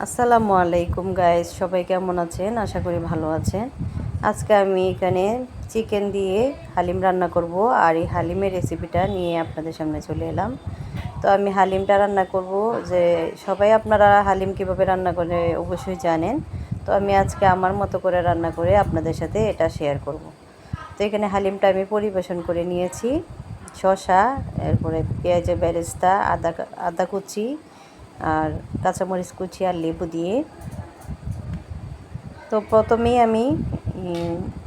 আসসালামু আলাইকুম গাইস, সবাই কেমন আছেন? আশা করি ভালো আছেন। আজকে আমি এখানে চিকেন দিয়ে হালিম রান্না করব, আর এই হালিমের রেসিপিটা নিয়ে আপনাদের সামনে চলে এলাম। তো আমি হালিমটা রান্না করব, যে সবাই আপনারা হালিম কীভাবে রান্না করে অবশ্যই জানেন। তো আমি আজকে আমার মতো করে রান্না করে আপনাদের সাথে এটা শেয়ার করব। তো এখানে হালিমটা আমি পরিবেশন করে নিয়েছি। শসা, এরপরে পেঁয়াজের বেরেস্তা, আদা কুচি, আর কাঁচামরিচ কুচি আর লেবু দিয়ে। তো প্রথমেই আমি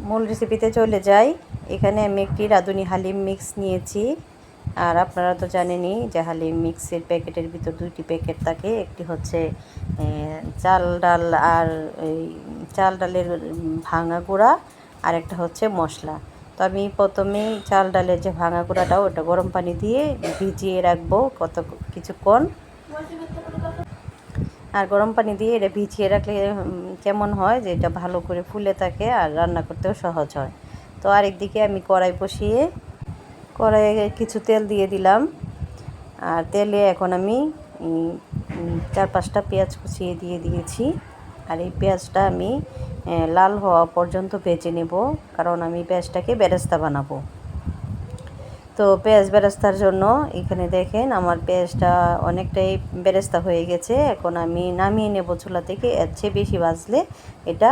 মূল রেসিপিতে চলে যাই। এখানে আমি একটি রাঁধুনি হালিম মিক্স নিয়েছি। আর আপনারা তো জানেনই যে হালিম মিক্সের প্যাকেটের ভিতর দুইটি প্যাকেট থাকে, একটি হচ্ছে চাল ডাল আর এই চাল ডালের ভাঙা গুঁড়া, আর একটা হচ্ছে মশলা। তো আমি প্রথমেই চাল ডালের যে ভাঙা গুঁড়াটা ওটা গরম পানি দিয়ে ভিজিয়ে রাখবো কিছুক্ষণ। আর গরম পানি দিয়ে এটা ভিজিয়ে রাখলে কেমন হয়, যে এটা ভালো করে ফুলে থাকে আর রান্না করতেও সহজ হয়। তো আরেকদিকে আমি কড়াই বসিয়ে কড়াইয়ে কিছু তেল দিয়ে দিলাম। আর তেলে এখন আমি 4-5টা পেঁয়াজ কুচিয়ে দিয়ে দিয়েছি। আর এই পেঁয়াজটা আমি লাল হওয়া পর্যন্ত ভেজে নেব, কারণ আমি পেঁয়াজটাকে বেরেস্তা বানাবো। তো পেঁয়াজ বেরেস্তার জন্য এখানে দেখেন আমার পেঁয়াজটা অনেকটাই বেরেস্তা হয়ে গেছে। এখন আমি নামিয়ে নেব চুলা থেকে। এর চেয়ে বেশি ভাজলে এটা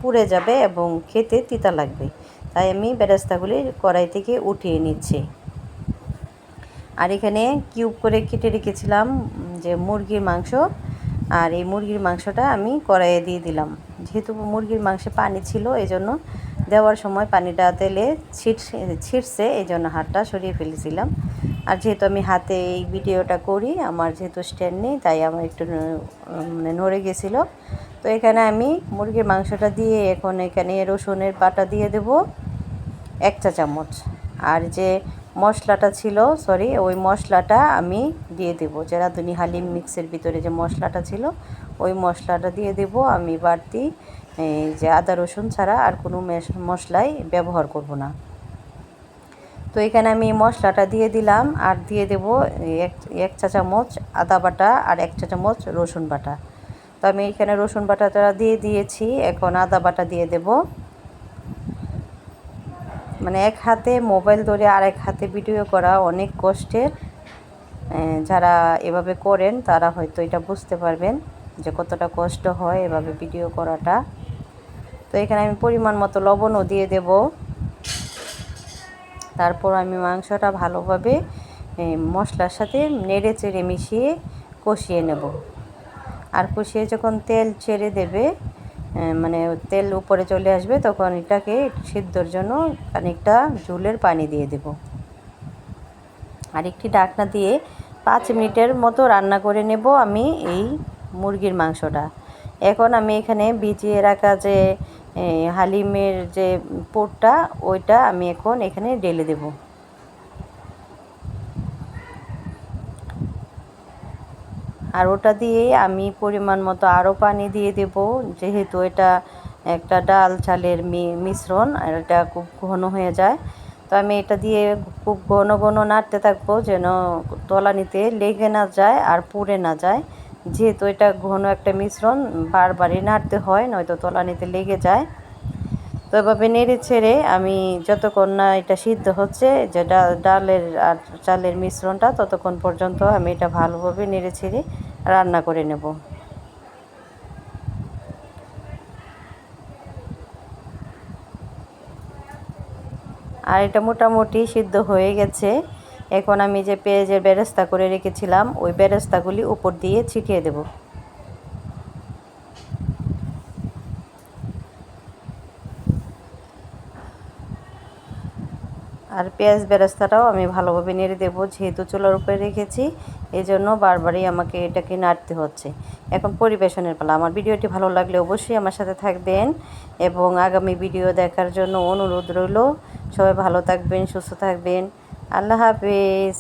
পুড়ে যাবে এবং খেতে তিতা লাগবে, তাই আমি বেরেস্তাগুলি কড়াই থেকে উঠিয়ে নিচ্ছি। আর এখানে কিউব করে কেটে রেখেছিলাম যে মুরগির মাংস, আর এই মুরগির মাংসটা আমি কড়াইয়ে দিয়ে দিলাম। যেহেতু মুরগির মাংসে পানি ছিল, এই জন্য দেওয়ার সময় পানিটা তেলে ছিটছে, এই জন্য হাতটা সরিয়ে ফেলেছিলাম। আর যেহেতু আমি হাতে এই ভিডিওটা করি, আমার যেহেতু স্ট্যান্ড নেই, তাই আমার একটু মানে নড়ে গেছিলো। তো এখানে আমি মুরগির মাংসটা দিয়ে এখন এখানে রসুনের বাটা দিয়ে দেব 1 চা চামচ। আর যে মশলাটা ছিল, ওই মশলাটা আমি দিয়ে দেবো, যে রাঁধুনি হালিম মিক্সের ভিতরে যে মশলাটা ছিল ওই মশলাটা দিয়ে দেব। আমি বাড়তি যে আদা রসুন ছাড়া আর কোনো মশলাই ব্যবহার করব না। তো এখানে আমি মশলাটা দিয়ে দিলাম, আর দিয়ে দেব 1 চা চামচ আদা বাটা আর 1 চা চামচ রসুন বাটা। তো আমি এখানে রসুন বাটাটা দিয়ে দিয়েছি, এখন আদা বাটা দিয়ে দেব। মানে এক হাতে মোবাইল ধরে আর এক হাতে ভিডিও করা অনেক কষ্টের। যারা এভাবে করেন তারা হয়তো এটা বুঝতে পারবেন যে কতটা কষ্ট হয় এভাবে ভিডিও করাটা। তো এখানে আমি পরিমাণ মতো লবণও দিয়ে দেব। তারপর আমি মাংসটা ভালোভাবে মশলার সাথে নেড়ে চেড়ে মিশিয়ে কষিয়ে নেব। আর কষিয়ে যখন তেল ছেড়ে দেবে, মানে তেল উপরে চলে আসবে, তখন এটাকে সিদ্ধর জন্য খানিকটা ঝোলের পানি দিয়ে দেব। আর একটি ঢাকনা দিয়ে 5 মিনিটের মতো রান্না করে নেব আমি এই মুরগির মাংসটা। এখন আমি এখানে ভিজিয়ে রাখা যে হালিমের যে পুরটা, ওইটা আমি এখন এখানে ঢেলে দেব। আর ওটা দিয়ে আমি পরিমাণ মতো আরও পানি দিয়ে দেব, যেহেতু এটা একটা ডাল চালের মিশ্রণ, আর এটা খুব ঘন হয়ে যায়। তো আমি এটা দিয়ে খুব ঘন ঘন নাড়তে থাকবো, যেন তলানিতে লেগে না যায় আর পুড়ে না যায়। যেহেতু এটা ঘন একটা মিশ্রণ, বারবারই নাড়তে হয়, নয়তো তলানিতে লেগে যায়। তো এভাবে নেড়ে ছেড়ে আমি যতক্ষণ না এটা সিদ্ধ হচ্ছে, যে ডালের আর চালের মিশ্রণটা, ততক্ষণ পর্যন্ত আমি এটা ভালোভাবে নেড়ে ছেড়ে রান্না করে নেব। আর এটা মোটামুটি সিদ্ধ হয়ে গেছে। এখন আমি যে পেঁয়াজের বেরেস্তা করে রেখেছিলাম, ওই বেরেস্তাগুলি উপর দিয়ে ছিটিয়ে দেব। আর পেঁয়াজ বেরেস্তাটাও আমি ভালোভাবে নেড়ে দেবো, যেহেতু চুলার উপরে রেখেছি, এই জন্য বারবারই আমাকে এটাকে নাড়তে হচ্ছে। এখন পরিবেশনের পালা। আমার ভিডিওটি ভালো লাগলে অবশ্যই আমার সাথে থাকবেন, এবং আগামী ভিডিও দেখার জন্য অনুরোধ রইল। সবাই ভালো থাকবেন, সুস্থ থাকবেন। আল্লাহ হাফেজ।